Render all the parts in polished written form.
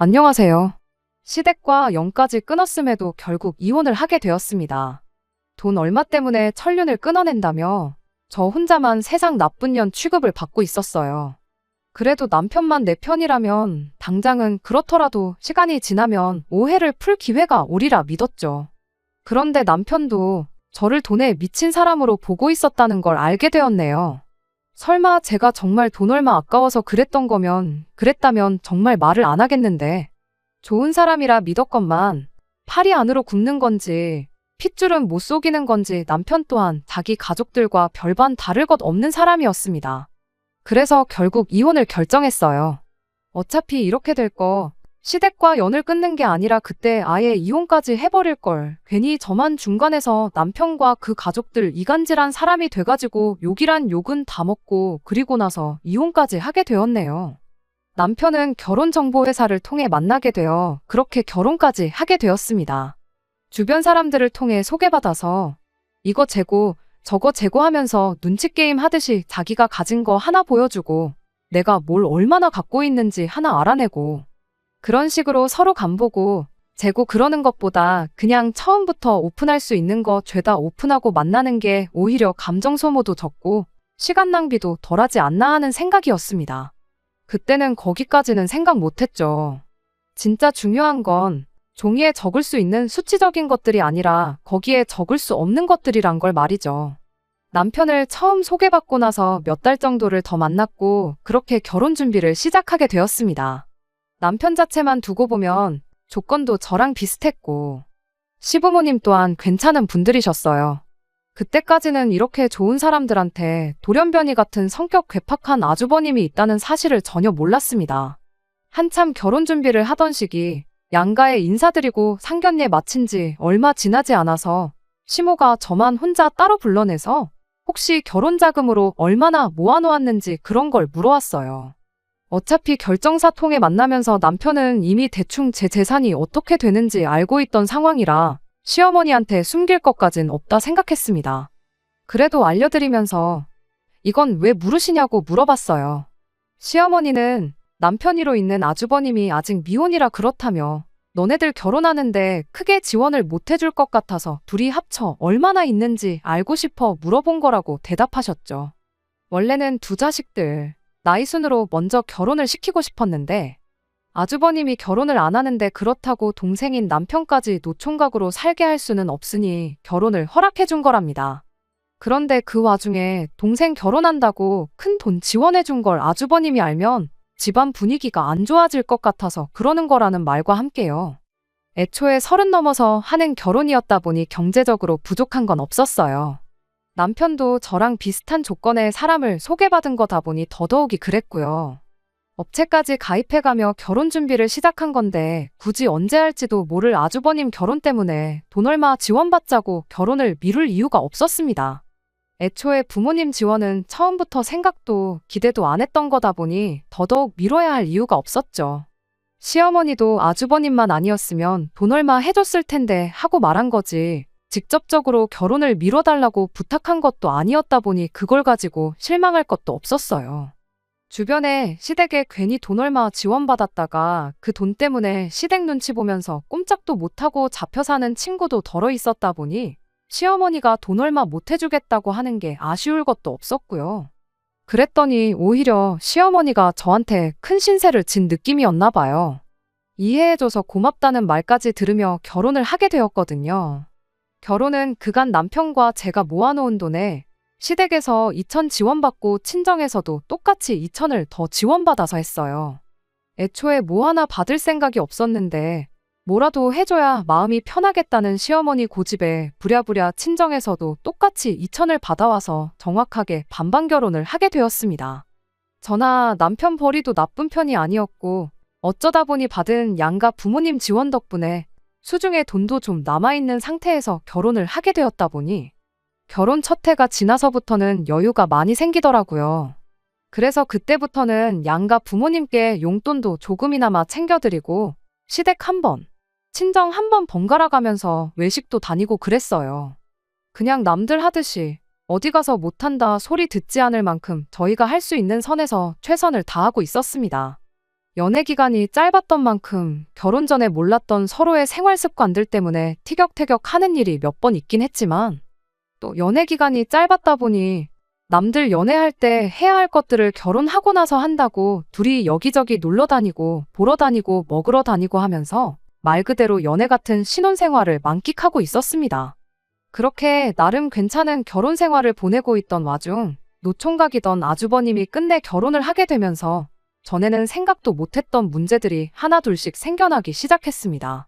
안녕하세요. 시댁과 연까지 끊었음에도 결국 이혼을 하게 되었습니다. 돈 얼마 때문에 천륜을 끊어낸다며 저 혼자만 세상 나쁜 년 취급을 받고 있었어요. 그래도 남편만 내 편이라면 당장은 그렇더라도 시간이 지나면 오해를 풀 기회가 오리라 믿었죠. 그런데 남편도 저를 돈에 미친 사람으로 보고 있었다는 걸 알게 되었네요. 설마 제가 정말 돈 얼마 아까워서 그랬다면 정말 말을 안 하겠는데. 좋은 사람이라 믿었건만 팔이 안으로 굽는 건지 핏줄은 못 속이는 건지 남편 또한 자기 가족들과 별반 다를 것 없는 사람이었습니다. 그래서 결국 이혼을 결정했어요. 어차피 이렇게 될 거 시댁과 연을 끊는 게 아니라 그때 아예 이혼까지 해버릴 걸. 괜히 저만 중간에서 남편과 그 가족들 이간질한 사람이 돼가지고 욕이란 욕은 다 먹고 그리고 나서 이혼까지 하게 되었네요. 남편은 결혼정보회사를 통해 만나게 되어 그렇게 결혼까지 하게 되었습니다. 주변 사람들을 통해 소개받아서 이거 재고 저거 재고 하면서 눈치게임 하듯이 자기가 가진 거 하나 보여주고 내가 뭘 얼마나 갖고 있는지 하나 알아내고 그런 식으로 서로 간보고 재고 그러는 것보다 그냥 처음부터 오픈할 수 있는 거 죄다 오픈하고 만나는 게 오히려 감정 소모도 적고 시간 낭비도 덜하지 않나 하는 생각이었습니다. 그때는 거기까지는 생각 못했죠. 진짜 중요한 건 종이에 적을 수 있는 수치적인 것들이 아니라 거기에 적을 수 없는 것들이란 걸 말이죠. 남편을 처음 소개받고 나서 몇 달 정도를 더 만났고 그렇게 결혼 준비를 시작하게 되었습니다. 남편 자체만 두고 보면 조건도 저랑 비슷했고 시부모님 또한 괜찮은 분들이셨어요. 그때까지는 이렇게 좋은 사람들한테 돌연변이 같은 성격 괴팍한 아주버님이 있다는 사실을 전혀 몰랐습니다. 한참 결혼 준비를 하던 시기 양가에 인사드리고 상견례 마친 지 얼마 지나지 않아서 시모가 저만 혼자 따로 불러내서 혹시 결혼 자금으로 얼마나 모아놓았는지 그런 걸 물어왔어요. 어차피 결정사 통해 만나면서 남편은 이미 대충 제 재산이 어떻게 되는지 알고 있던 상황이라 시어머니한테 숨길 것까진 없다 생각했습니다. 그래도 알려드리면서 이건 왜 물으시냐고 물어봤어요. 시어머니는 남편이로 있는 아주버님이 아직 미혼이라 그렇다며 너네들 결혼하는데 크게 지원을 못 해줄 것 같아서 둘이 합쳐 얼마나 있는지 알고 싶어 물어본 거라고 대답하셨죠. 원래는 두 자식들 나이 순으로 먼저 결혼을 시키고 싶었는데 아주버님이 결혼을 안 하는데 그렇다고 동생인 남편까지 노총각으로 살게 할 수는 없으니 결혼을 허락해 준 거랍니다. 그런데 그 와중에 동생 결혼한다고 큰 돈 지원해 준 걸 아주버님이 알면 집안 분위기가 안 좋아질 것 같아서 그러는 거라는 말과 함께요. 애초에 30 넘어서 하는 결혼이었다 보니 경제적으로 부족한 건 없었어요. 남편도 저랑 비슷한 조건의 사람을 소개받은 거다 보니 더더욱이 그랬고요. 업체까지 가입해가며 결혼 준비를 시작한 건데 굳이 언제 할지도 모를 아주버님 결혼 때문에 돈 얼마 지원받자고 결혼을 미룰 이유가 없었습니다. 애초에 부모님 지원은 처음부터 생각도 기대도 안 했던 거다 보니 더더욱 미뤄야 할 이유가 없었죠. 시어머니도 아주버님만 아니었으면 돈 얼마 해줬을 텐데 하고 말한 거지 직접적으로 결혼을 미뤄달라고 부탁한 것도 아니었다 보니 그걸 가지고 실망할 것도 없었어요. 주변에 시댁에 괜히 돈 얼마 지원받았다가 그 돈 때문에 시댁 눈치 보면서 꼼짝도 못하고 잡혀 사는 친구도 덜어 있었다 보니 시어머니가 돈 얼마 못 해주겠다고 하는 게 아쉬울 것도 없었고요. 그랬더니 오히려 시어머니가 저한테 큰 신세를 진 느낌이었나 봐요. 이해해줘서 고맙다는 말까지 들으며 결혼을 하게 되었거든요. 결혼은 그간 남편과 제가 모아놓은 돈에 시댁에서 2천 지원받고 친정에서도 똑같이 2천을 더 지원받아서 했어요. 애초에 뭐 하나 받을 생각이 없었는데 뭐라도 해줘야 마음이 편하겠다는 시어머니 고집에 부랴부랴 친정에서도 똑같이 2천을 받아와서 정확하게 반반 결혼을 하게 되었습니다. 저나 남편 벌이도 나쁜 편이 아니었고 어쩌다 보니 받은 양가 부모님 지원 덕분에 수중에 돈도 좀 남아있는 상태에서 결혼을 하게 되었다 보니 결혼 첫 해가 지나서부터는 여유가 많이 생기더라고요. 그래서 그때부터는 양가 부모님께 용돈도 조금이나마 챙겨드리고 시댁 한 번, 친정 한 번 번갈아 가면서 외식도 다니고 그랬어요. 그냥 남들 하듯이 어디 가서 못한다 소리 듣지 않을 만큼 저희가 할 수 있는 선에서 최선을 다하고 있었습니다. 연애 기간이 짧았던 만큼 결혼 전에 몰랐던 서로의 생활 습관들 때문에 티격태격 하는 일이 몇 번 있긴 했지만 또 연애 기간이 짧았다 보니 남들 연애할 때 해야 할 것들을 결혼하고 나서 한다고 둘이 여기저기 놀러 다니고 보러 다니고 먹으러 다니고 하면서 말 그대로 연애 같은 신혼생활을 만끽하고 있었습니다. 그렇게 나름 괜찮은 결혼 생활을 보내고 있던 와중 노총각이던 아주버님이 끝내 결혼을 하게 되면서 전에는 생각도 못했던 문제들이 하나둘씩 생겨나기 시작했습니다.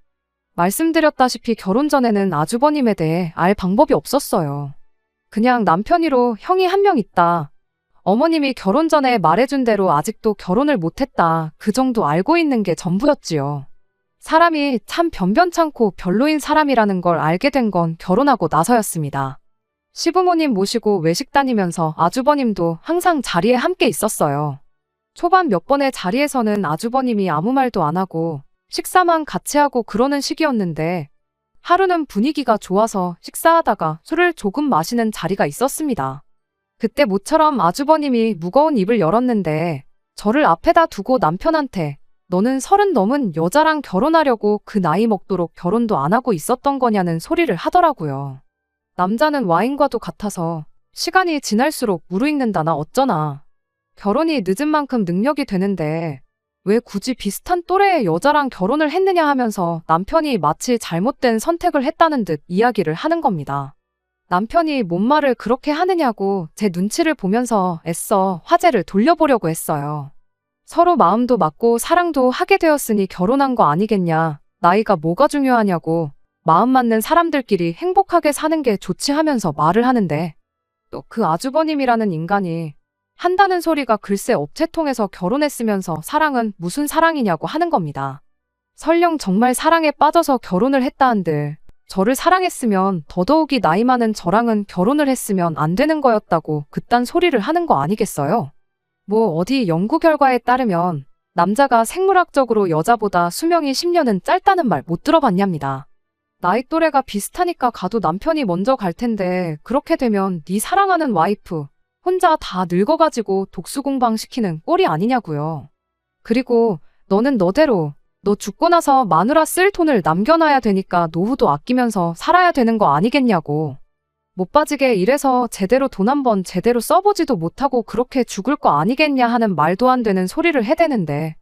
말씀드렸다시피 결혼 전에는 아주버님에 대해 알 방법이 없었어요. 그냥 남편이로 형이 한 명 있다. 어머님이 결혼 전에 말해준 대로 아직도 결혼을 못했다. 그 정도 알고 있는 게 전부였지요. 사람이 참 변변찮고 별로인 사람이라는 걸 알게 된 건 결혼하고 나서였습니다. 시부모님 모시고 외식 다니면서 아주버님도 항상 자리에 함께 있었어요. 초반 몇 번의 자리에서는 아주버님이 아무 말도 안 하고 식사만 같이 하고 그러는 시기였는데 하루는 분위기가 좋아서 식사하다가 술을 조금 마시는 자리가 있었습니다. 그때 모처럼 아주버님이 무거운 입을 열었는데 저를 앞에다 두고 남편한테 너는 30 넘은 여자랑 결혼하려고 그 나이 먹도록 결혼도 안 하고 있었던 거냐는 소리를 하더라고요. 남자는 와인과도 같아서 시간이 지날수록 무르익는다나 어쩌나. 결혼이 늦은 만큼 능력이 되는데 왜 굳이 비슷한 또래의 여자랑 결혼을 했느냐 하면서 남편이 마치 잘못된 선택을 했다는 듯 이야기를 하는 겁니다. 남편이 뭔 말을 그렇게 하느냐고 제 눈치를 보면서 애써 화제를 돌려보려고 했어요. 서로 마음도 맞고 사랑도 하게 되었으니 결혼한 거 아니겠냐. 나이가 뭐가 중요하냐고. 마음 맞는 사람들끼리 행복하게 사는 게 좋지 하면서 말을 하는데 또 그 아주버님이라는 인간이 한다는 소리가 글쎄 업체 통해서 결혼했으면서 사랑은 무슨 사랑이냐고 하는 겁니다. 설령 정말 사랑에 빠져서 결혼을 했다 한들 저를 사랑했으면 더더욱이 나이 많은 저랑은 결혼을 했으면 안 되는 거였다고 그딴 소리를 하는 거 아니겠어요? 뭐 어디 연구 결과에 따르면 남자가 생물학적으로 여자보다 수명이 10년은 짧다는 말 못 들어봤냐입니다. 나이 또래가 비슷하니까 가도 남편이 먼저 갈 텐데 그렇게 되면 네 사랑하는 와이프 혼자 다 늙어가지고 독수공방 시키는 꼴이 아니냐고요. 그리고 너는 너대로 너 죽고 나서 마누라 쓸 돈을 남겨놔야 되니까 노후도 아끼면서 살아야 되는 거 아니겠냐고. 못 빠지게 일해서 제대로 돈 한 번 제대로 써보지도 못하고 그렇게 죽을 거 아니겠냐 하는 말도 안 되는 소리를 해대는데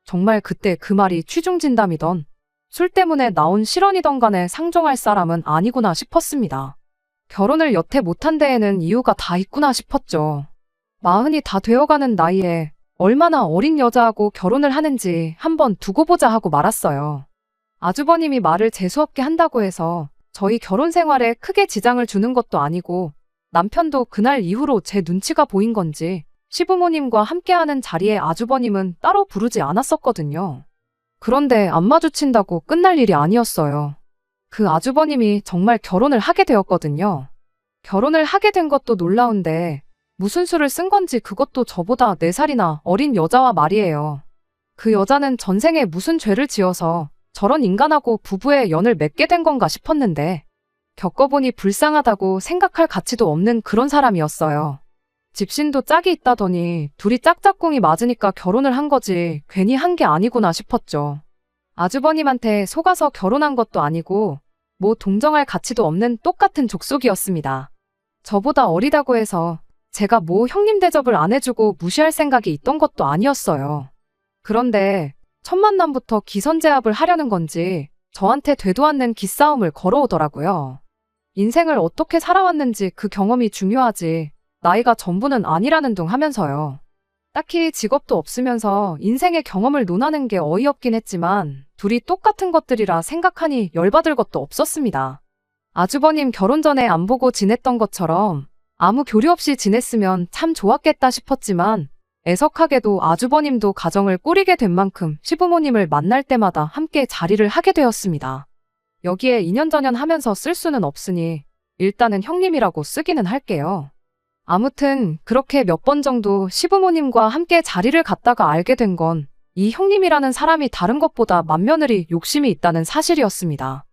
정말 그때 그 말이 취중진담이던 술 때문에 나온 실언이던 간에 상종할 사람은 아니구나 싶었습니다. 결혼을 여태 못한 데에는 이유가 다 있구나 싶었죠. 40이 다 되어가는 나이에 얼마나 어린 여자하고 결혼을 하는지 한번 두고 보자 하고 말았어요. 아주버님이 말을 재수없게 한다고 해서 저희 결혼 생활에 크게 지장을 주는 것도 아니고 남편도 그날 이후로 제 눈치가 보인 건지 시부모님과 함께하는 자리에 아주버님은 따로 부르지 않았었거든요. 그런데 안 마주친다고 끝날 일이 아니었어요. 그 아주버님이 정말 결혼을 하게 되었거든요. 결혼을 하게 된 것도 놀라운데 무슨 수를 쓴 건지 그것도 저보다 4살이나 어린 여자와 말이에요. 그 여자는 전생에 무슨 죄를 지어서 저런 인간하고 부부의 연을 맺게 된 건가 싶었는데 겪어보니 불쌍하다고 생각할 가치도 없는 그런 사람이었어요. 집신도 짝이 있다더니 둘이 짝짝꿍이 맞으니까 결혼을 한 거지 괜히 한 게 아니구나 싶었죠. 아주버님한테 속아서 결혼한 것도 아니고 뭐 동정할 가치도 없는 똑같은 족속이었습니다. 저보다 어리다고 해서 제가 뭐 형님 대접을 안 해주고 무시할 생각이 있던 것도 아니었어요. 그런데 첫 만남부터 기선제압을 하려는 건지 저한테 되도 않는 기싸움을 걸어오더라고요. 인생을 어떻게 살아왔는지 그 경험이 중요하지 나이가 전부는 아니라는 둥 하면서요. 딱히 직업도 없으면서 인생의 경험을 논하는 게 어이없긴 했지만 둘이 똑같은 것들이라 생각하니 열받을 것도 없었습니다. 아주버님 결혼 전에 안 보고 지냈던 것처럼 아무 교류 없이 지냈으면 참 좋았겠다 싶었지만 애석하게도 아주버님도 가정을 꾸리게 된 만큼 시부모님을 만날 때마다 함께 자리를 하게 되었습니다. 여기에 인연전연 하면서 쓸 수는 없으니 일단은 형님이라고 쓰기는 할게요. 아무튼 그렇게 몇 번 정도 시부모님과 함께 자리를 갖다가 알게 된 건 이 형님이라는 사람이 다른 것보다 맏며느리 욕심이 있다는 사실이었습니다.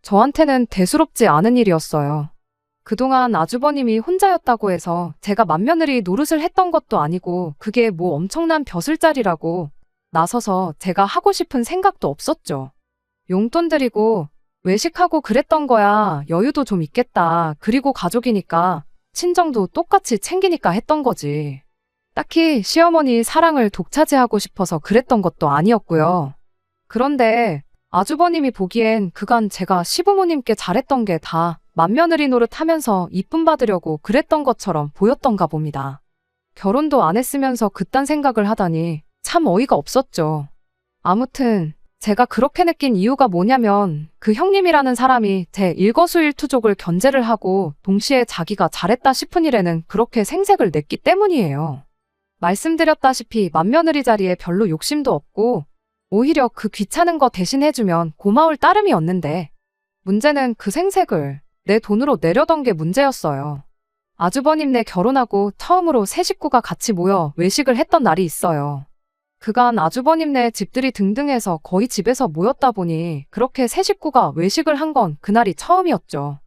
저한테는 대수롭지 않은 일이었어요. 그동안 아주버님이 혼자였다고 해서 제가 맏며느리 노릇을 했던 것도 아니고 그게 뭐 엄청난 벼슬자리라고 나서서 제가 하고 싶은 생각도 없었죠. 용돈 드리고 외식하고 그랬던 거야. 여유도 좀 있겠다. 그리고 가족이니까 친정도 똑같이 챙기니까 했던 거지. 딱히 시어머니 사랑을 독차지하고 싶어서 그랬던 것도 아니었고요. 그런데 아주버님이 보기엔 그간 제가 시부모님께 잘했던 게 다 맏며느리 노릇하면서 이쁨 받으려고 그랬던 것처럼 보였던가 봅니다. 결혼도 안 했으면서 그딴 생각을 하다니 참 어이가 없었죠. 아무튼 제가 그렇게 느낀 이유가 뭐냐면 그 형님이라는 사람이 제 일거수일투족을 견제를 하고 동시에 자기가 잘했다 싶은 일에는 그렇게 생색을 냈기 때문이에요. 말씀드렸다시피 맏며느리 자리에 별로 욕심도 없고 오히려 그 귀찮은 거 대신 해주면 고마울 따름이었는데 문제는 그 생색을 내 돈으로 내려던 게 문제였어요. 아주버님네 결혼하고 처음으로 세 식구가 같이 모여 외식을 했던 날이 있어요. 그간 아주버님네 집들이 등등해서 거의 집에서 모였다 보니 그렇게 세 식구가 외식을 한 건 그날이 처음이었죠.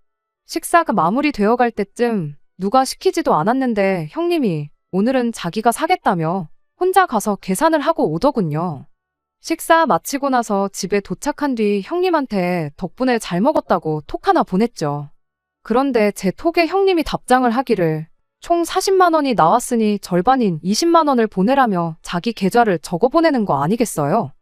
식사가 마무리되어 갈 때쯤 누가 시키지도 않았는데 형님이 오늘은 자기가 사겠다며 혼자 가서 계산을 하고 오더군요. 식사 마치고 나서 집에 도착한 뒤 형님한테 덕분에 잘 먹었다고 톡 하나 보냈죠. 그런데 제 톡에 형님이 답장을 하기를 총 40만 원이 나왔으니 절반인 20만 원을 보내라며 자기 계좌를 적어 보내는 거 아니겠어요?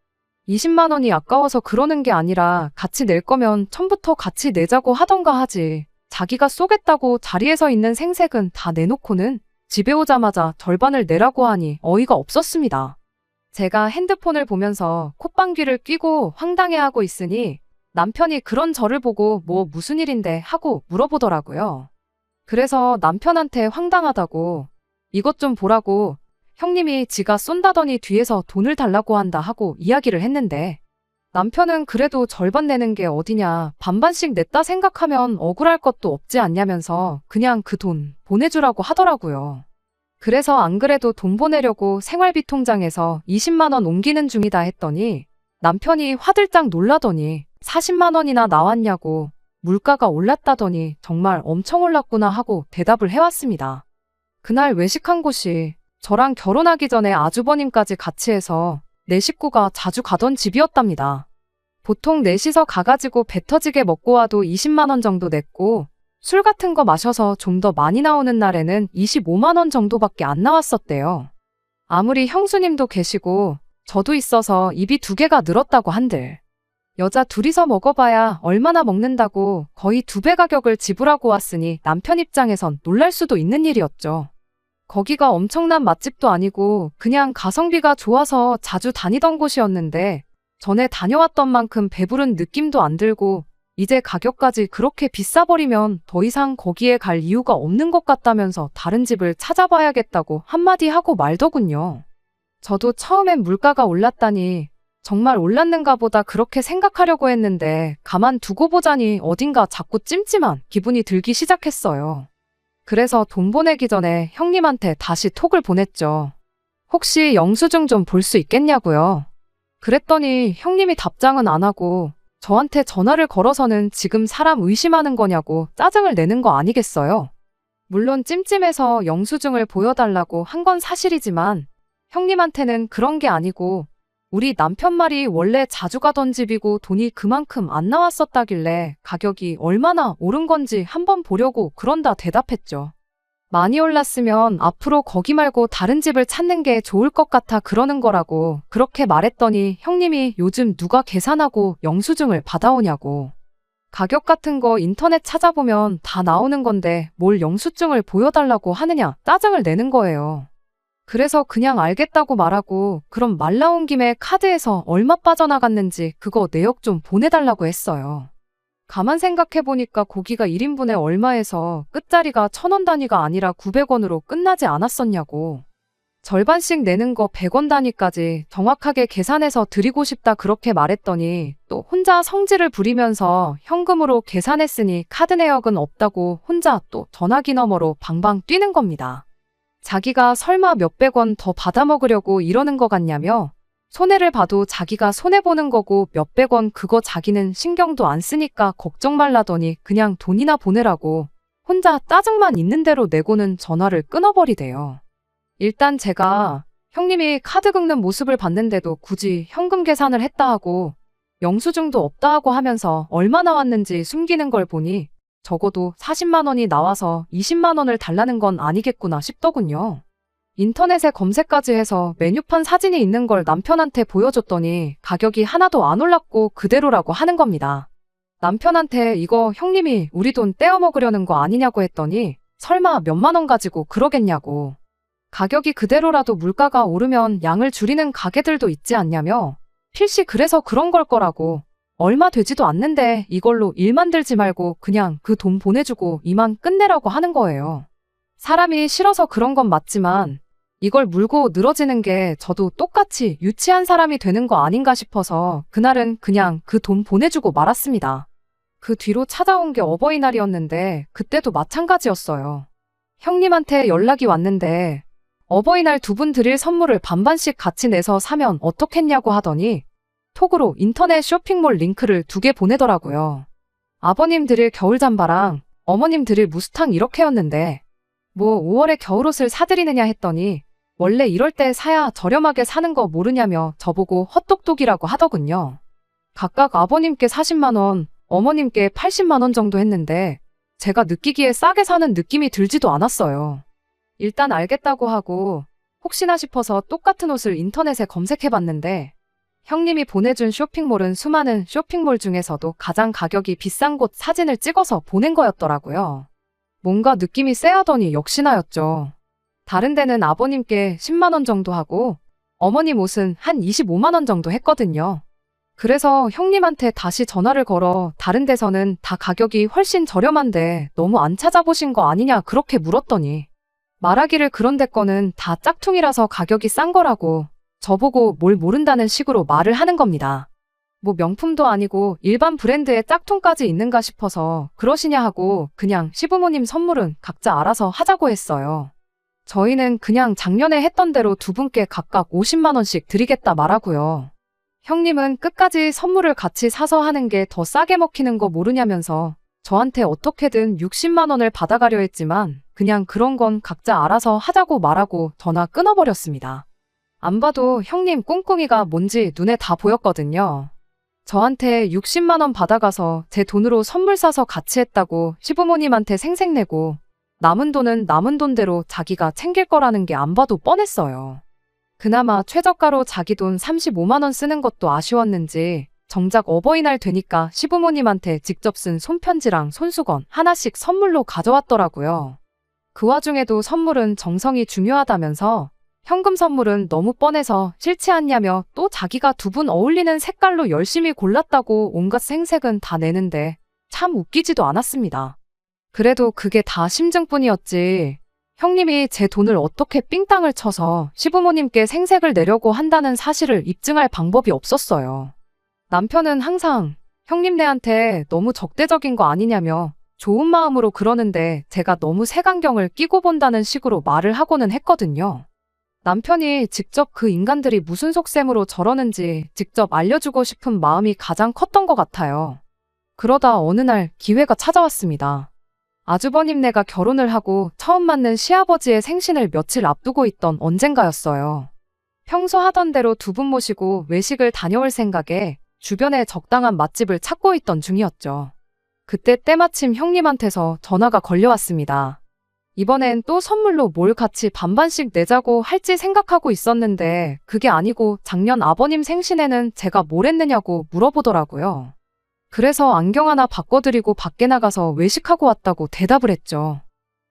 20만 원이 아까워서 그러는 게 아니라 같이 낼 거면 처음부터 같이 내자고 하던가 하지. 자기가 쏘겠다고 자리에서 있는 생색은 다 내놓고는 집에 오자마자 절반을 내라고 하니 어이가 없었습니다. 제가 핸드폰을 보면서 콧방귀를 뀌고 황당해하고 있으니 남편이 그런 저를 보고 뭐 무슨 일인데 하고 물어보더라고요. 그래서 남편한테 황당하다고 이것 좀 보라고 형님이 지가 쏜다더니 뒤에서 돈을 달라고 한다 하고 이야기를 했는데 남편은 그래도 절반 내는 게 어디냐 반반씩 냈다 생각하면 억울할 것도 없지 않냐면서 그냥 그 돈 보내주라고 하더라고요. 그래서 안 그래도 돈 보내려고 생활비 통장에서 20만 원 옮기는 중이다 했더니 남편이 화들짝 놀라더니 40만 원이나 나왔냐고 물가가 올랐다더니 정말 엄청 올랐구나 하고 대답을 해왔습니다. 그날 외식한 곳이 저랑 결혼하기 전에 아주버님까지 같이 해서 네 식구가 자주 가던 집이었답니다. 보통 넷이서 가가지고 배 터지게 먹고 와도 20만 원 정도 냈고 술 같은 거 마셔서 좀 더 많이 나오는 날에는 25만 원 정도밖에 안 나왔었대요. 아무리 형수님도 계시고 저도 있어서 입이 두 개가 늘었다고 한들 여자 둘이서 먹어봐야 얼마나 먹는다고 거의 2배 가격을 지불하고 왔으니 남편 입장에선 놀랄 수도 있는 일이었죠. 거기가 엄청난 맛집도 아니고 그냥 가성비가 좋아서 자주 다니던 곳이었는데 전에 다녀왔던 만큼 배부른 느낌도 안 들고 이제 가격까지 그렇게 비싸버리면 더 이상 거기에 갈 이유가 없는 것 같다면서 다른 집을 찾아봐야겠다고 한마디 하고 말더군요. 저도 처음엔 물가가 올랐다니 정말 올랐는가 보다 그렇게 생각하려고 했는데 가만 두고 보자니 어딘가 자꾸 찜찜한 기분이 들기 시작했어요. 그래서 돈 보내기 전에 형님한테 다시 톡을 보냈죠. 혹시 영수증 좀 볼 수 있겠냐고요. 그랬더니 형님이 답장은 안 하고 저한테 전화를 걸어서는 지금 사람 의심하는 거냐고 짜증을 내는 거 아니겠어요? 물론 찜찜해서 영수증을 보여달라고 한 건 사실이지만 형님한테는 그런 게 아니고 우리 남편 말이 원래 자주 가던 집이고 돈이 그만큼 안 나왔었다길래 가격이 얼마나 오른 건지 한번 보려고 그런다 대답했죠. 많이 올랐으면 앞으로 거기 말고 다른 집을 찾는 게 좋을 것 같아 그러는 거라고 그렇게 말했더니 형님이 요즘 누가 계산하고 영수증을 받아오냐고. 가격 같은 거 인터넷 찾아보면 다 나오는 건데 뭘 영수증을 보여달라고 하느냐 짜증을 내는 거예요. 그래서 그냥 알겠다고 말하고 그럼 말 나온 김에 카드에서 얼마 빠져나갔는지 그거 내역 좀 보내달라고 했어요. 가만 생각해보니까 고기가 1인분에 얼마에서 끝자리가 1,000원 단위가 아니라 900원으로 끝나지 않았었냐고. 절반씩 내는 거 100원 단위까지 정확하게 계산해서 드리고 싶다 그렇게 말했더니 또 혼자 성질을 부리면서 현금으로 계산했으니 카드 내역은 없다고 혼자 또 전화기 너머로 방방 뛰는 겁니다. 자기가 설마 몇백 원 더 받아먹으려고 이러는 것 같냐며 손해를 봐도 자기가 손해보는 거고 몇백 원 그거 자기는 신경도 안 쓰니까 걱정 말라더니 그냥 돈이나 보내라고 혼자 짜증만 있는 대로 내고는 전화를 끊어버리대요. 일단 제가 형님이 카드 긁는 모습을 봤는데도 굳이 현금 계산을 했다 하고 영수증도 없다 하고 하면서 얼마 나왔는지 숨기는 걸 보니 적어도 40만 원이 나와서 20만 원을 달라는 건 아니겠구나 싶더군요. 인터넷에 검색까지 해서 메뉴판 사진이 있는 걸 남편한테 보여줬더니 가격이 하나도 안 올랐고 그대로라고 하는 겁니다. 남편한테 이거 형님이 우리 돈 떼어먹으려는 거 아니냐고 했더니 설마 몇만 원 가지고 그러겠냐고. 가격이 그대로라도 물가가 오르면 양을 줄이는 가게들도 있지 않냐며 필시 그래서 그런 걸 거라고. 얼마 되지도 않는데 이걸로 일 만들지 말고 그냥 그 돈 보내주고 이만 끝내라고 하는 거예요. 사람이 싫어서 그런 건 맞지만 이걸 물고 늘어지는 게 저도 똑같이 유치한 사람이 되는 거 아닌가 싶어서 그날은 그냥 그 돈 보내주고 말았습니다. 그 뒤로 찾아온 게 어버이날이었는데 그때도 마찬가지였어요. 형님한테 연락이 왔는데 어버이날 두 분 드릴 선물을 반반씩 같이 내서 사면 어떻겠냐고 하더니 톡으로 인터넷 쇼핑몰 링크를 2개 보내더라고요. 아버님 드릴 겨울 잠바랑 어머님 드릴 무스탕 이렇게였는데 뭐 5월에 겨울옷을 사드리느냐 했더니 원래 이럴 때 사야 저렴하게 사는 거 모르냐며 저보고 헛똑똑이라고 하더군요. 각각 아버님께 40만 원, 어머님께 80만 원 정도 했는데 제가 느끼기에 싸게 사는 느낌이 들지도 않았어요. 일단 알겠다고 하고 혹시나 싶어서 똑같은 옷을 인터넷에 검색해봤는데 형님이 보내준 쇼핑몰은 수많은 쇼핑몰 중에서도 가장 가격이 비싼 곳 사진을 찍어서 보낸 거였더라고요. 뭔가 느낌이 쎄하더니 역시나였죠. 다른 데는 아버님께 10만 원 정도 하고 어머님 옷은 한 25만 원 정도 했거든요. 그래서 형님한테 다시 전화를 걸어 다른 데서는 다 가격이 훨씬 저렴한데 너무 안 찾아보신 거 아니냐 그렇게 물었더니 말하기를 그런 데 거는 다 짝퉁이라서 가격이 싼 거라고 저보고 뭘 모른다는 식으로 말을 하는 겁니다. 뭐 명품도 아니고 일반 브랜드의 짝퉁까지 있는가 싶어서 그러시냐 하고 그냥 시부모님 선물은 각자 알아서 하자고 했어요. 저희는 그냥 작년에 했던 대로 두 분께 각각 50만 원씩 드리겠다 말하고요. 형님은 끝까지 선물을 같이 사서 하는 게 더 싸게 먹히는 거 모르냐면서 저한테 어떻게든 60만 원을 받아가려 했지만 그냥 그런 건 각자 알아서 하자고 말하고 전화 끊어버렸습니다. 안 봐도 형님 꿍꿍이가 뭔지 눈에 다 보였거든요. 저한테 60만 원 받아가서 제 돈으로 선물 사서 같이 했다고 시부모님한테 생색내고 남은 돈은 남은 돈대로 자기가 챙길 거라는 게 안 봐도 뻔했어요. 그나마 최저가로 자기 돈 35만 원 쓰는 것도 아쉬웠는지 정작 어버이날 되니까 시부모님한테 직접 쓴 손편지랑 손수건 하나씩 선물로 가져왔더라고요. 그 와중에도 선물은 정성이 중요하다면서 현금 선물은 너무 뻔해서 싫지 않냐며 또 자기가 두 분 어울리는 색깔로 열심히 골랐다고 온갖 생색은 다 내는데 참 웃기지도 않았습니다. 그래도 그게 다 심증뿐이었지. 형님이 제 돈을 어떻게 삥땅을 쳐서 시부모님께 생색을 내려고 한다는 사실을 입증할 방법이 없었어요. 남편은 항상 형님네한테 너무 적대적인 거 아니냐며 좋은 마음으로 그러는데 제가 너무 색안경을 끼고 본다는 식으로 말을 하고는 했거든요. 남편이 직접 그 인간들이 무슨 속셈으로 저러는지 직접 알려주고 싶은 마음이 가장 컸던 것 같아요. 그러다 어느 날 기회가 찾아왔습니다. 아주버님네가 결혼을 하고 처음 맞는 시아버지의 생신을 며칠 앞두고 있던 언젠가였어요. 평소 하던 대로 두 분 모시고 외식을 다녀올 생각에 주변에 적당한 맛집을 찾고 있던 중이었죠. 그때 때마침 형님한테서 전화가 걸려왔습니다. 이번엔 또 선물로 뭘 같이 반반씩 내자고 할지 생각하고 있었는데 그게 아니고 작년 아버님 생신에는 제가 뭘 했느냐고 물어보더라고요. 그래서 안경 하나 바꿔드리고 밖에 나가서 외식하고 왔다고 대답을 했죠.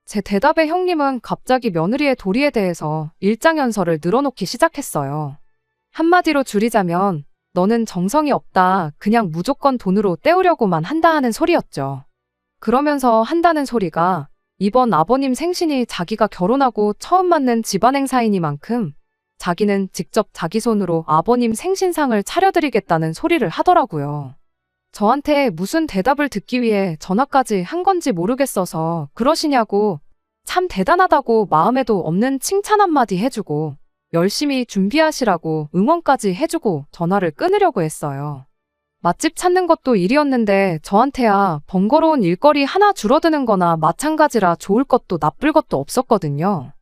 제 대답에 형님은 갑자기 며느리의 도리에 대해서 일장연설을 늘어놓기 시작했어요. 한마디로 줄이자면 너는 정성이 없다. 그냥 무조건 돈으로 때우려고만 한다 하는 소리였죠. 그러면서 한다는 소리가 이번 아버님 생신이 자기가 결혼하고 처음 맞는 집안 행사이니만큼 자기는 직접 자기 손으로 아버님 생신상을 차려드리겠다는 소리를 하더라고요. 저한테 무슨 대답을 듣기 위해 전화까지 한 건지 모르겠어서 그러시냐고 참 대단하다고 마음에도 없는 칭찬 한마디 해주고 열심히 준비하시라고 응원까지 해주고 전화를 끊으려고 했어요. 맛집 찾는 것도 일이었는데 저한테야 번거로운 일거리 하나 줄어드는 거나 마찬가지라 좋을 것도 나쁠 것도 없었거든요.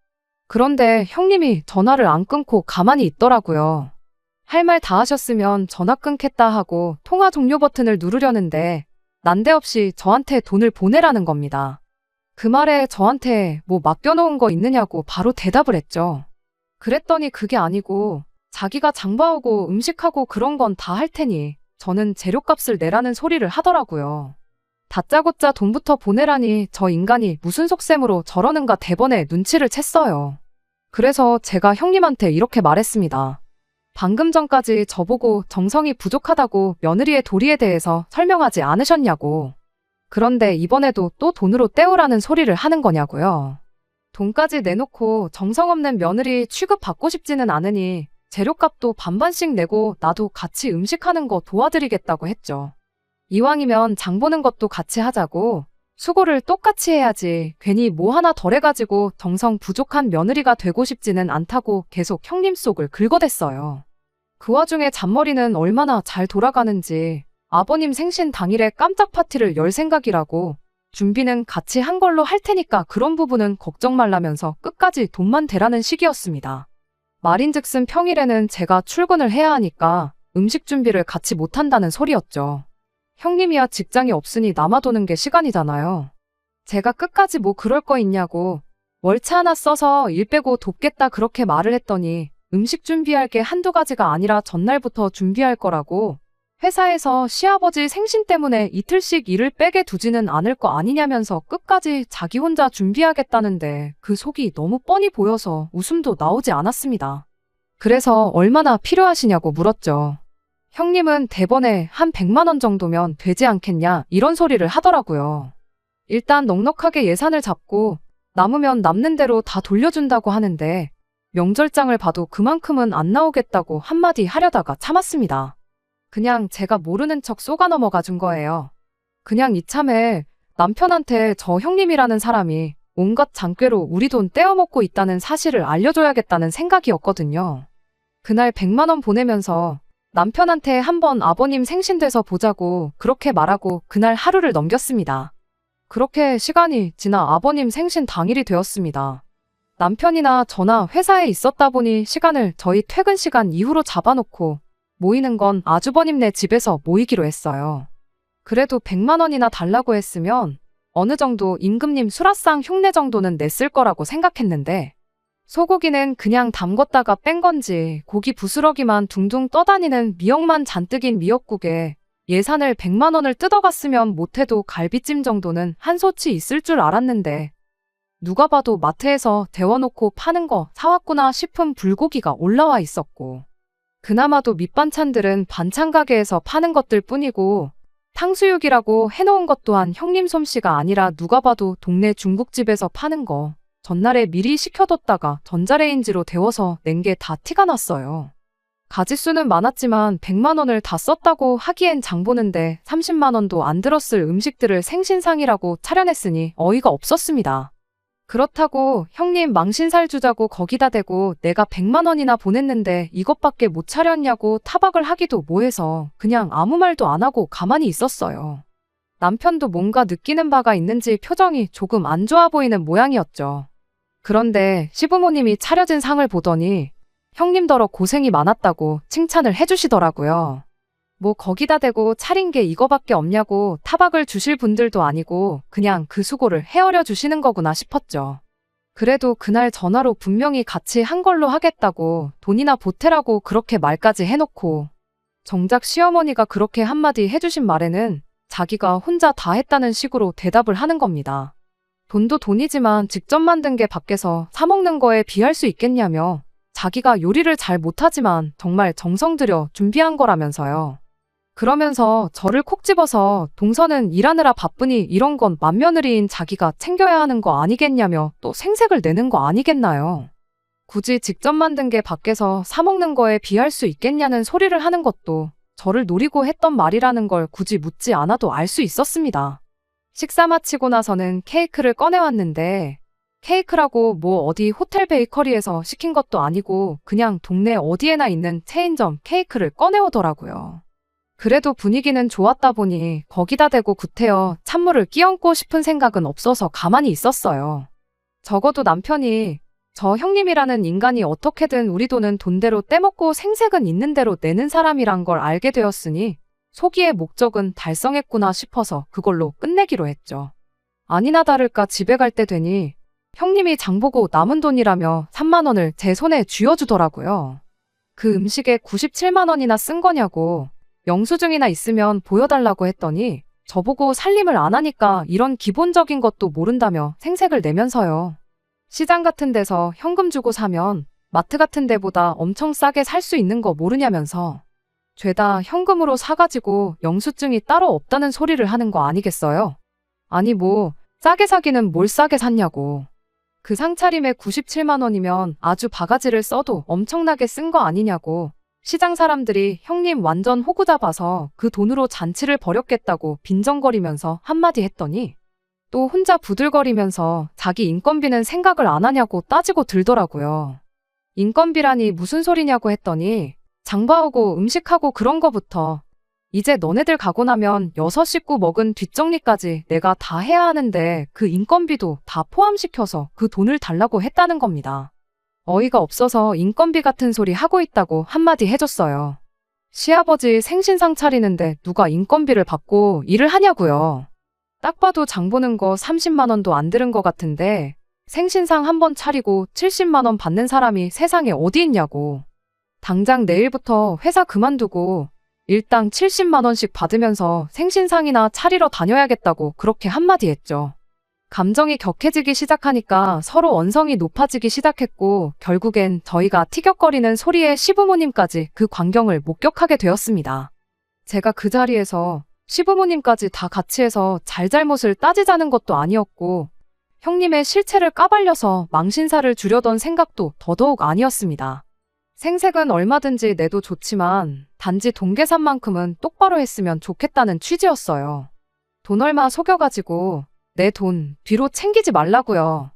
그런데 형님이 전화를 안 끊고 가만히 있더라고요. 할 말 다 하셨으면 전화 끊겠다 하고 통화 종료 버튼을 누르려는데 난데없이 저한테 돈을 보내라는 겁니다. 그 말에 저한테 뭐 맡겨놓은 거 있느냐고 바로 대답을 했죠. 그랬더니 그게 아니고 자기가 장봐오고 음식하고 그런 건 다 할 테니 저는 재료값을 내라는 소리를 하더라고요. 다짜고짜 돈부터 보내라니 저 인간이 무슨 속셈으로 저러는가 대번에 눈치를 챘어요. 그래서 제가 형님한테 이렇게 말했습니다. 방금 전까지 저보고 정성이 부족하다고 며느리의 도리에 대해서 설명하지 않으셨냐고. 그런데 이번에도 또 돈으로 때우라는 소리를 하는 거냐고요. 돈까지 내놓고 정성 없는 며느리 취급받고 싶지는 않으니 재료값도 반반씩 내고 나도 같이 음식하는 거 도와드리겠다고 했죠. 이왕이면 장 보는 것도 같이 하자고 수고를 똑같이 해야지 괜히 뭐 하나 덜 해가지고 정성 부족한 며느리가 되고 싶지는 않다고 계속 형님 속을 긁어댔어요. 그 와중에 잔머리는 얼마나 잘 돌아가는지 아버님 생신 당일에 깜짝 파티를 열 생각이라고 준비는 같이 한 걸로 할 테니까 그런 부분은 걱정 말라면서 끝까지 돈만 대라는 식이었습니다. 말인즉슨 평일에는 제가 출근을 해야 하니까 음식 준비를 같이 못한다는 소리였죠. 형님이야 직장이 없으니 남아도는 게 시간이잖아요. 제가 끝까지 뭐 그럴 거 있냐고 월차 하나 써서 일 빼고 돕겠다 그렇게 말을 했더니 음식 준비할 게 한두 가지가 아니라 전날부터 준비할 거라고 회사에서 시아버지 생신 때문에 이틀씩 일을 빼게 두지는 않을 거 아니냐면서 끝까지 자기 혼자 준비하겠다는데 그 속이 너무 뻔히 보여서 웃음도 나오지 않았습니다. 그래서 얼마나 필요하시냐고 물었죠. 형님은 대번에 한 100만 원 정도면 되지 않겠냐 이런 소리를 하더라고요. 일단 넉넉하게 예산을 잡고 남으면 남는 대로 다 돌려준다고 하는데 명절장을 봐도 그만큼은 안 나오겠다고 한마디 하려다가 참았습니다. 그냥 제가 모르는 척 쏘가 넘어가 준 거예요. 그냥 이참에 남편한테 저 형님이라는 사람이 온갖 장꾀로 우리 돈 떼어먹고 있다는 사실을 알려줘야겠다는 생각이었거든요. 그날 100만 원 보내면서 남편한테 한번 아버님 생신 돼서 보자고 그렇게 말하고 그날 하루를 넘겼습니다. 그렇게 시간이 지나 아버님 생신 당일이 되었습니다. 남편이나 저나 회사에 있었다 보니 시간을 저희 퇴근 시간 이후로 잡아놓고 모이는 건 아주버님네 집에서 모이기로 했어요. 그래도 100만 원이나 달라고 했으면 어느 정도 임금님 수라상 흉내 정도는 냈을 거라고 생각했는데 소고기는 그냥 담궜다가 뺀 건지 고기 부스러기만 둥둥 떠다니는 미역만 잔뜩인 미역국에 예산을 100만 원을 뜯어갔으면 못해도 갈비찜 정도는 한 소치 있을 줄 알았는데 누가 봐도 마트에서 데워놓고 파는 거 사왔구나 싶은 불고기가 올라와 있었고 그나마도 밑반찬들은 반찬 가게에서 파는 것들 뿐이고 탕수육이라고 해놓은 것 또한 형님 솜씨가 아니라 누가 봐도 동네 중국집에서 파는 거 전날에 미리 식혀뒀다가 전자레인지로 데워서 낸 게 다 티가 났어요. 가짓수는 많았지만 100만 원을 다 썼다고 하기엔 장 보는데 30만 원도 안 들었을 음식들을 생신상이라고 차려냈으니 어이가 없었습니다. 그렇다고 형님 망신살 주자고 거기다 대고 내가 100만 원이나 보냈는데 이것밖에 못 차렸냐고 타박을 하기도 뭐해서 그냥 아무 말도 안 하고 가만히 있었어요. 남편도 뭔가 느끼는 바가 있는지 표정이 조금 안 좋아 보이는 모양이었죠. 그런데 시부모님이 차려진 상을 보더니 형님더러 고생이 많았다고 칭찬을 해주시더라고요. 뭐 거기다 대고 차린 게 이거밖에 없냐고 타박을 주실 분들도 아니고 그냥 그 수고를 헤아려 주시는 거구나 싶었죠. 그래도 그날 전화로 분명히 같이 한 걸로 하겠다고 돈이나 보태라고 그렇게 말까지 해놓고 정작 시어머니가 그렇게 한마디 해주신 말에는 자기가 혼자 다 했다는 식으로 대답을 하는 겁니다. 돈도 돈이지만 직접 만든 게 밖에서 사 먹는 거에 비할 수 있겠냐며 자기가 요리를 잘 못하지만 정말 정성 들여 준비한 거라면서요. 그러면서 저를 콕 집어서 동서는 일하느라 바쁘니 이런 건 맏며느리인 자기가 챙겨야 하는 거 아니겠냐며 또 생색을 내는 거 아니겠나요. 굳이 직접 만든 게 밖에서 사 먹는 거에 비할 수 있겠냐는 소리를 하는 것도 저를 노리고 했던 말이라는 걸 굳이 묻지 않아도 알 수 있었습니다. 식사 마치고 나서는 케이크를 꺼내왔는데 케이크라고 뭐 어디 호텔 베이커리에서 시킨 것도 아니고 그냥 동네 어디에나 있는 체인점 케이크를 꺼내오더라고요. 그래도 분위기는 좋았다 보니 거기다 대고 구태여 찬물을 끼얹고 싶은 생각은 없어서 가만히 있었어요. 적어도 남편이 저 형님이라는 인간이 어떻게든 우리 돈은 돈대로 떼먹고 생색은 있는 대로 내는 사람이란 걸 알게 되었으니 소기의 목적은 달성했구나 싶어서 그걸로 끝내기로 했죠. 아니나 다를까 집에 갈 때 되니 형님이 장보고 남은 돈이라며 3만 원을 제 손에 쥐어주더라고요. 그 음식에 97만 원이나 쓴 거냐고 영수증이나 있으면 보여달라고 했더니 저보고 살림을 안 하니까 이런 기본적인 것도 모른다며 생색을 내면서요. 시장 같은 데서 현금 주고 사면 마트 같은 데보다 엄청 싸게 살 수 있는 거 모르냐면서 죄다 현금으로 사가지고 영수증이 따로 없다는 소리를 하는 거 아니겠어요? 아니 뭐 싸게 사기는 뭘 싸게 샀냐고. 그 상차림에 97만 원이면 아주 바가지를 써도 엄청나게 쓴 거 아니냐고. 시장 사람들이 형님 완전 호구 잡아서 그 돈으로 잔치를 벌였겠다고 빈정거리면서 한마디 했더니 또 혼자 부들거리면서 자기 인건비는 생각을 안 하냐고 따지고 들더라고요. 인건비라니 무슨 소리냐고 했더니 장봐오고 음식하고 그런 거부터 이제 너네들 가고 나면 6식구 먹은 뒷정리까지 내가 다 해야 하는데 그 인건비도 다 포함시켜서 그 돈을 달라고 했다는 겁니다. 어이가 없어서 인건비 같은 소리 하고 있다고 한마디 해줬어요. 시아버지 생신상 차리는데 누가 인건비를 받고 일을 하냐고요. 딱 봐도 장 보는 거 30만 원도 안 들은 것 같은데 생신상 한 번 차리고 70만 원 받는 사람이 세상에 어디 있냐고. 당장 내일부터 회사 그만두고 일당 70만 원씩 받으면서 생신상이나 차리러 다녀야겠다고 그렇게 한마디 했죠. 감정이 격해지기 시작하니까 서로 언성이 높아지기 시작했고 결국엔 저희가 티격거리는 소리에 시부모님까지 그 광경을 목격하게 되었습니다. 제가 그 자리에서 시부모님까지 다 같이 해서 잘잘못을 따지자는 것도 아니었고 형님의 실체를 까발려서 망신사를 주려던 생각도 더더욱 아니었습니다. 생색은 얼마든지 내도 좋지만 단지 돈 계산만큼은 똑바로 했으면 좋겠다는 취지였어요. 돈 얼마 속여가지고 내 돈 뒤로 챙기지 말라고요.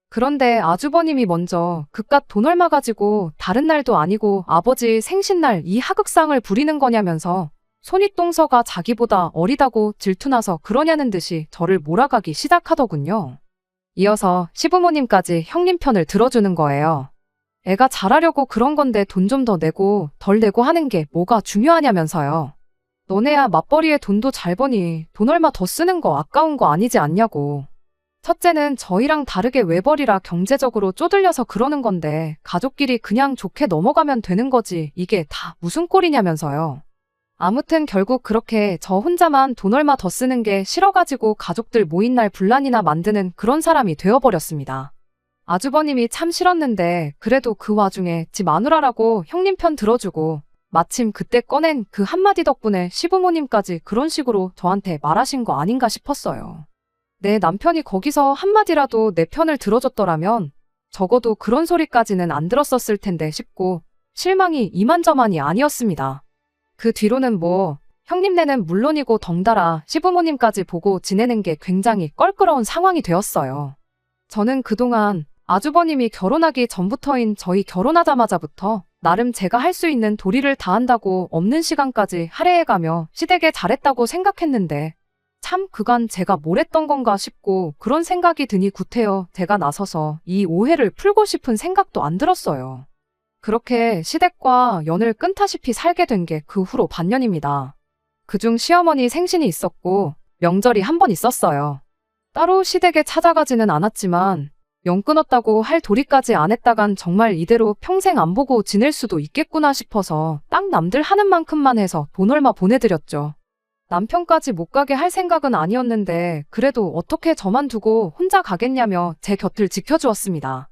그런데 아주버님이 먼저 그깟 돈 얼마 가지고 다른 날도 아니고 아버지 생신날 이 하극상을 부리는 거냐면서 손윗동서가 자기보다 어리다고 질투나서 그러냐는 듯이 저를 몰아가기 시작하더군요. 이어서 시부모님까지 형님 편을 들어주는 거예요. 애가 잘하려고 그런 건데 돈 좀 더 내고 덜 내고 하는 게 뭐가 중요하냐면서요. 너네야 맞벌이에 돈도 잘 버니 돈 얼마 더 쓰는 거 아까운 거 아니지 않냐고. 첫째는 저희랑 다르게 외벌이라 경제적으로 쪼들려서 그러는 건데 가족끼리 그냥 좋게 넘어가면 되는 거지 이게 다 무슨 꼴이냐면서요. 아무튼 결국 그렇게 저 혼자만 돈 얼마 더 쓰는 게 싫어가지고 가족들 모인 날 분란이나 만드는 그런 사람이 되어버렸습니다. 아주버님이 참 싫었는데 그래도 그 와중에 지 마누라라고 형님 편 들어주고 마침 그때 꺼낸 그 한마디 덕분에 시부모님까지 그런 식으로 저한테 말하신 거 아닌가 싶었어요. 내 남편이 거기서 한마디라도 내 편을 들어줬더라면 적어도 그런 소리까지는 안 들었었을 텐데 싶고 실망이 이만저만이 아니었습니다. 그 뒤로는 뭐 형님네는 물론이고 덩달아 시부모님까지 보고 지내는 게 굉장히 껄끄러운 상황이 되었어요. 저는 그동안 아주버님이 결혼하기 전부터인 저희 결혼하자마자부터 나름 제가 할 수 있는 도리를 다한다고 없는 시간까지 할애해가며 시댁에 잘했다고 생각했는데 참 그간 제가 뭘 했던 건가 싶고 그런 생각이 드니 구태여 제가 나서서 이 오해를 풀고 싶은 생각도 안 들었어요. 그렇게 시댁과 연을 끊다시피 살게 된 게 그 후로 반년입니다. 그중 시어머니 생신이 있었고 명절이 한 번 있었어요. 따로 시댁에 찾아가지는 않았지만 연 끊었다고 할 도리까지 안 했다간 정말 이대로 평생 안 보고 지낼 수도 있겠구나 싶어서 딱 남들 하는 만큼만 해서 돈 얼마 보내드렸죠. 남편까지 못 가게 할 생각은 아니었는데 그래도 어떻게 저만 두고 혼자 가겠냐며 제 곁을 지켜주었습니다.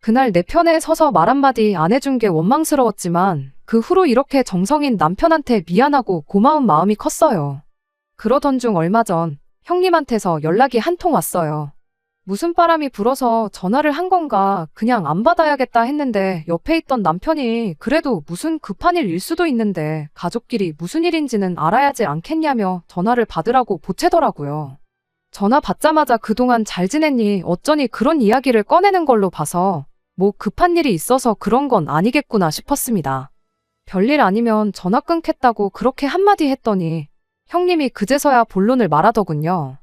그날 내 편에 서서 말 한마디 안 해준 게 원망스러웠지만 그 후로 이렇게 정성인 남편한테 미안하고 고마운 마음이 컸어요. 그러던 중 얼마 전 형님한테서 연락이 한 통 왔어요. 무슨 바람이 불어서 전화를 한 건가 그냥 안 받아야겠다 했는데 옆에 있던 남편이 그래도 무슨 급한 일일 수도 있는데 가족끼리 무슨 일인지는 알아야지 않겠냐며 전화를 받으라고 보채더라고요. 전화 받자마자 그동안 잘 지냈니 어쩌니 그런 이야기를 꺼내는 걸로 봐서 뭐 급한 일이 있어서 그런 건 아니겠구나 싶었습니다. 별일 아니면 전화 끊겠다고 그렇게 한마디 했더니 형님이 그제서야 본론을 말하더군요.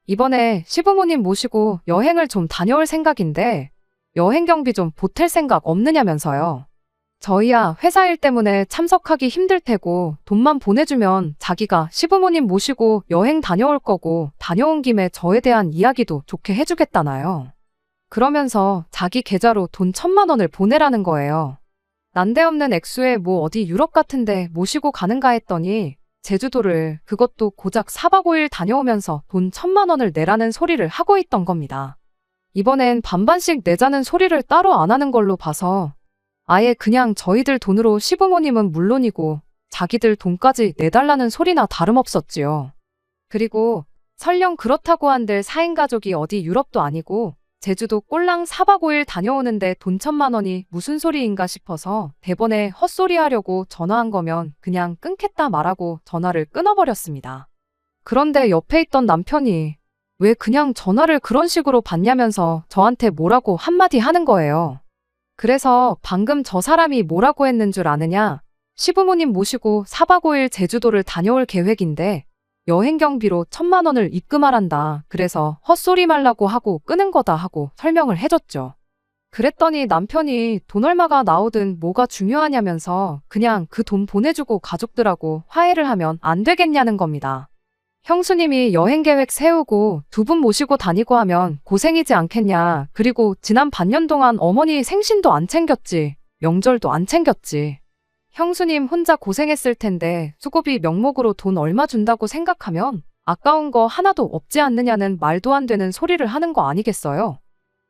이번에 시부모님 모시고 여행을 좀 다녀올 생각인데 여행 경비 좀 보탤 생각 없느냐면서요. 저희야 회사 일 때문에 참석하기 힘들 테고 돈만 보내주면 자기가 시부모님 모시고 여행 다녀올 거고 다녀온 김에 저에 대한 이야기도 좋게 해주겠다나요. 그러면서 자기 계좌로 돈 1,000만 원을 보내라는 거예요. 난데없는 액수에 뭐 어디 유럽 같은데 모시고 가는가 했더니 제주도를 그것도 고작 4박 5일 다녀오면서 돈 1,000만 원을 내라는 소리를 하고 있던 겁니다. 이번엔 반반씩 내자는 소리를 따로 안 하는 걸로 봐서 아예 그냥 저희들 돈으로 시부모님은 물론이고 자기들 돈까지 내달라는 소리나 다름없었지요. 그리고 설령 그렇다고 한들 4인 가족이 어디 유럽도 아니고 제주도 꼴랑 4박 5일 다녀오는데 돈 1,000만 원이 무슨 소리인가 싶어서 대번에 헛소리 하려고 전화한 거면 그냥 끊겠다 말하고 전화를 끊어버렸습니다. 그런데 옆에 있던 남편이 왜 그냥 전화를 그런 식으로 받냐면서 저한테 뭐라고 한마디 하는 거예요. 그래서 방금 저 사람이 뭐라고 했는 줄 아느냐? 시부모님 모시고 4박 5일 제주도를 다녀올 계획인데 여행 경비로 1,000만 원을 입금하란다. 그래서 헛소리 말라고 하고 끄는 거다 하고 설명을 해줬죠. 그랬더니 남편이 돈 얼마가 나오든 뭐가 중요하냐면서 그냥 그 돈 보내주고 가족들하고 화해를 하면 안 되겠냐는 겁니다. 형수님이 여행 계획 세우고 2분 모시고 다니고 하면 고생이지 않겠냐. 그리고 지난 반년 동안 어머니 생신도 안 챙겼지. 명절도 안 챙겼지. 형수님 혼자 고생했을 텐데 수고비 명목으로 돈 얼마 준다고 생각하면 아까운 거 하나도 없지 않느냐는 말도 안 되는 소리를 하는 거 아니겠어요?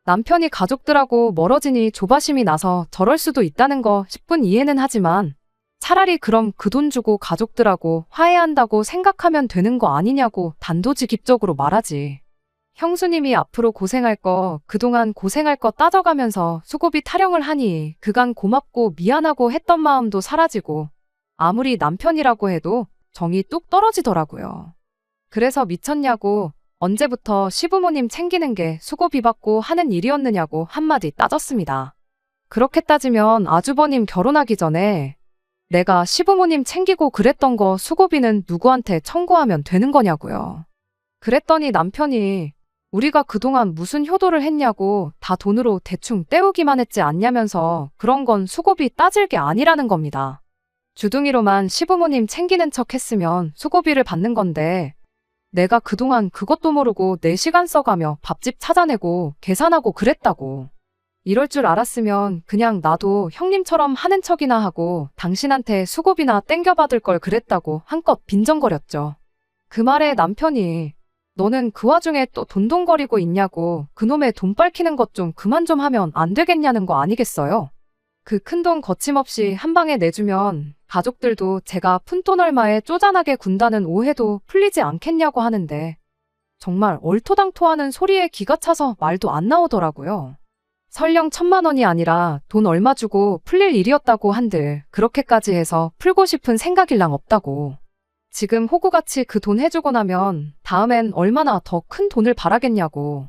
남편이 가족들하고 멀어지니 조바심이 나서 저럴 수도 있다는 거 10분 이해는 하지만 차라리 그럼 그 돈 주고 가족들하고 화해한다고 생각하면 되는 거 아니냐고 단도직입적으로 말하지. 형수님이 앞으로 고생할 거, 그동안 고생할 거 따져가면서 수고비 타령을 하니 그간 고맙고 미안하고 했던 마음도 사라지고 아무리 남편이라고 해도 정이 뚝 떨어지더라고요. 그래서 미쳤냐고 언제부터 시부모님 챙기는 게 수고비 받고 하는 일이었느냐고 한마디 따졌습니다. 그렇게 따지면 아주버님 결혼하기 전에 내가 시부모님 챙기고 그랬던 거 수고비는 누구한테 청구하면 되는 거냐고요. 그랬더니 남편이 우리가 그동안 무슨 효도를 했냐고 다 돈으로 대충 때우기만 했지 않냐면서 그런 건 수고비 따질 게 아니라는 겁니다. 주둥이로만 시부모님 챙기는 척 했으면 수고비를 받는 건데 내가 그동안 그것도 모르고 내 시간 써가며 밥집 찾아내고 계산하고 그랬다고. 이럴 줄 알았으면 그냥 나도 형님처럼 하는 척이나 하고 당신한테 수고비나 땡겨받을 걸 그랬다고 한껏 빈정거렸죠. 그 말에 남편이 너는 그 와중에 또 돈돈거리고 있냐고 그놈의 돈 빨키는 것 좀 그만 좀 하면 안 되겠냐는 거 아니겠어요? 그 큰돈 거침없이 한 방에 내주면 가족들도 제가 푼돈 얼마에 쪼잔하게 군다는 오해도 풀리지 않겠냐고 하는데 정말 얼토당토하는 소리에 기가 차서 말도 안 나오더라고요. 설령 1,000만 원이 아니라 돈 얼마 주고 풀릴 일이었다고 한들 그렇게까지 해서 풀고 싶은 생각일랑 없다고. 지금 호구같이 그 돈 해주고 나면 다음엔 얼마나 더 큰 돈을 바라겠냐고.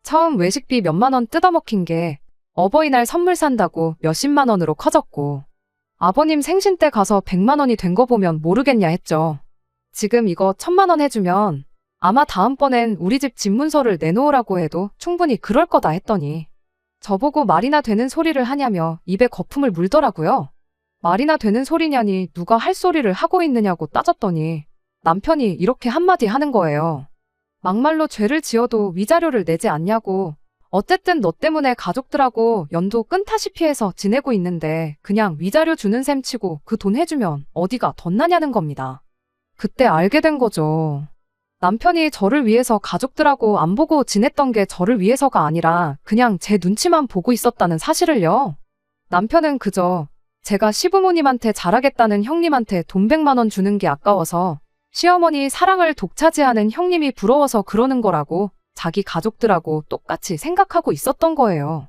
처음 외식비 몇만 원 뜯어먹힌 게 어버이날 선물 산다고 몇십만 원으로 커졌고 아버님 생신 때 가서 100만 원이 된 거 보면 모르겠냐 했죠. 지금 이거 1,000만 원 해주면 아마 다음번엔 우리 집 집문서를 내놓으라고 해도 충분히 그럴 거다 했더니 저보고 말이나 되는 소리를 하냐며 입에 거품을 물더라고요. 말이나 되는 소리냐니 누가 할 소리를 하고 있느냐고 따졌더니 남편이 이렇게 한마디 하는 거예요. 막말로 죄를 지어도 위자료를 내지 않냐고. 어쨌든 너 때문에 가족들하고 연도 끈타시피 해서 지내고 있는데 그냥 위자료 주는 셈 치고 그 돈 해주면 어디가 덧나냐는 겁니다. 그때 알게 된 거죠. 남편이 저를 위해서 가족들하고 안 보고 지냈던 게 저를 위해서가 아니라 그냥 제 눈치만 보고 있었다는 사실을요. 남편은 그저 제가 시부모님한테 잘하겠다는 형님한테 돈 100만 원 주는 게 아까워서 시어머니 사랑을 독차지하는 형님이 부러워서 그러는 거라고 자기 가족들하고 똑같이 생각하고 있었던 거예요.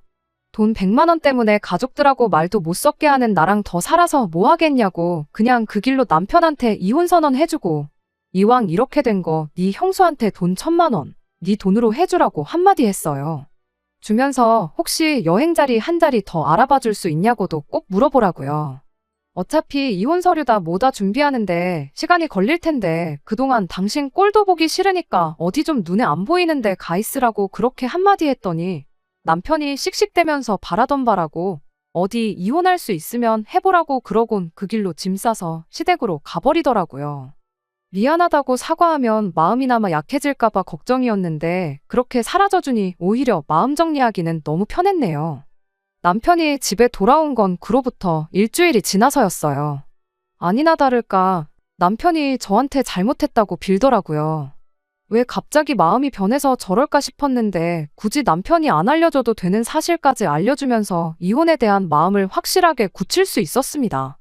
돈 100만 원 때문에 가족들하고 말도 못 섞게 하는 나랑 더 살아서 뭐 하겠냐고 그냥 그 길로 남편한테 이혼 선언 해주고 이왕 이렇게 된 거 네 형수한테 돈 1,000만 원 네 돈으로 해주라고 한마디 했어요. 주면서 혹시 여행 자리 한 자리 더 알아봐 줄 수 있냐고도 꼭 물어보라고요. 어차피 이혼 서류 다 뭐다 준비하는데 시간이 걸릴 텐데 그동안 당신 꼴도 보기 싫으니까 어디 좀 눈에 안 보이는데 가 있으라고 그렇게 한마디 했더니 남편이 씩씩대면서 바라던 바라고 어디 이혼할 수 있으면 해보라고 그러곤 그 길로 짐 싸서 시댁으로 가버리더라고요. 미안하다고 사과하면 마음이나마 약해질까봐 걱정이었는데 그렇게 사라져주니 오히려 마음 정리하기는 너무 편했네요. 남편이 집에 돌아온 건 그로부터 일주일이 지나서였어요. 아니나 다를까 남편이 저한테 잘못했다고 빌더라고요. 왜 갑자기 마음이 변해서 저럴까 싶었는데 굳이 남편이 안 알려줘도 되는 사실까지 알려주면서 이혼에 대한 마음을 확실하게 굳힐 수 있었습니다.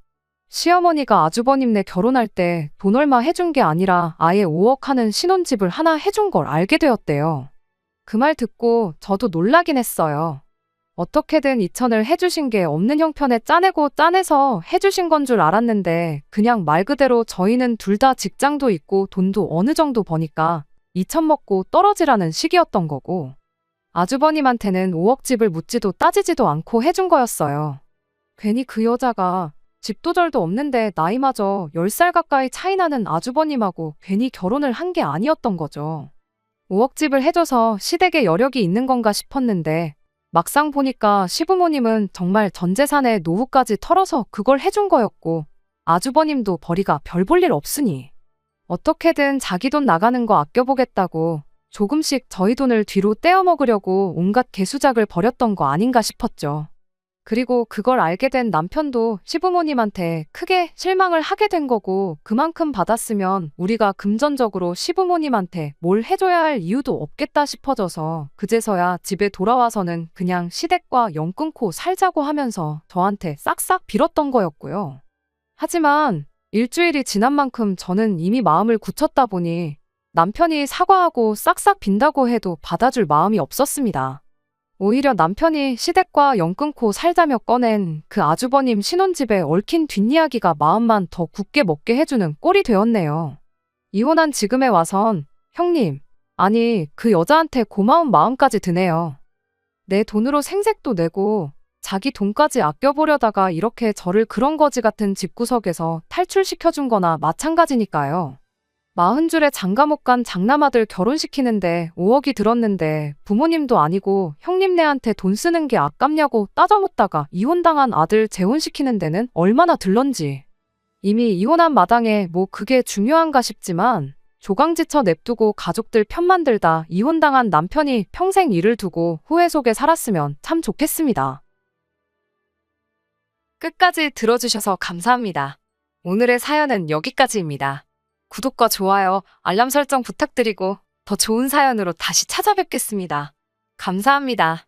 시어머니가 아주버님네 결혼할 때 돈 얼마 해준 게 아니라 아예 5억 하는 신혼집을 하나 해준 걸 알게 되었대요. 그 말 듣고 저도 놀라긴 했어요. 어떻게든 2천을 해주신 게 없는 형편에 짜내고 짜내서 해주신 건 줄 알았는데 그냥 말 그대로 저희는 둘 다 직장도 있고 돈도 어느 정도 버니까 2천 먹고 떨어지라는 식이었던 거고 아주버님한테는 5억 집을 묻지도 따지지도 않고 해준 거였어요. 괜히 그 여자가 집도 절도 없는데 나이마저 10살 가까이 차이 나는 아주버님하고 괜히 결혼을 한 게 아니었던 거죠. 5억 집을 해줘서 시댁에 여력이 있는 건가 싶었는데 막상 보니까 시부모님은 정말 전 재산에 노후까지 털어서 그걸 해준 거였고 아주버님도 벌이가 별 볼 일 없으니 어떻게든 자기 돈 나가는 거 아껴보겠다고 조금씩 저희 돈을 뒤로 떼어 먹으려고 온갖 개수작을 벌였던 거 아닌가 싶었죠. 그리고 그걸 알게 된 남편도 시부모님한테 크게 실망을 하게 된 거고 그만큼 받았으면 우리가 금전적으로 시부모님한테 뭘 해줘야 할 이유도 없겠다 싶어져서 그제서야 집에 돌아와서는 그냥 시댁과 연 끊고 살자고 하면서 저한테 싹싹 빌었던 거였고요. 하지만 일주일이 지난 만큼 저는 이미 마음을 굳혔다 보니 남편이 사과하고 싹싹 빈다고 해도 받아줄 마음이 없었습니다. 오히려 남편이 시댁과 연 끊고 살자며 꺼낸 그 아주버님 신혼집에 얽힌 뒷이야기가 마음만 더 굳게 먹게 해주는 꼴이 되었네요. 이혼한 지금에 와선 형님, 아니 그 여자한테 고마운 마음까지 드네요. 내 돈으로 생색도 내고 자기 돈까지 아껴보려다가 이렇게 저를 그런 거지 같은 집구석에서 탈출시켜준 거나 마찬가지니까요. 40줄에 장가 못 간 장남아들 결혼시키는데 5억이 들었는데 부모님도 아니고 형님네한테 돈 쓰는 게 아깝냐고 따져묻다가 이혼당한 아들 재혼시키는 데는 얼마나 들런지. 이미 이혼한 마당에 뭐 그게 중요한가 싶지만 조강지쳐 냅두고 가족들 편만 들다 이혼당한 남편이 평생 일을 두고 후회 속에 살았으면 참 좋겠습니다. 끝까지 들어주셔서 감사합니다. 오늘의 사연은 여기까지입니다. 구독과 좋아요, 알람 설정 부탁드리고 더 좋은 사연으로 다시 찾아뵙겠습니다. 감사합니다.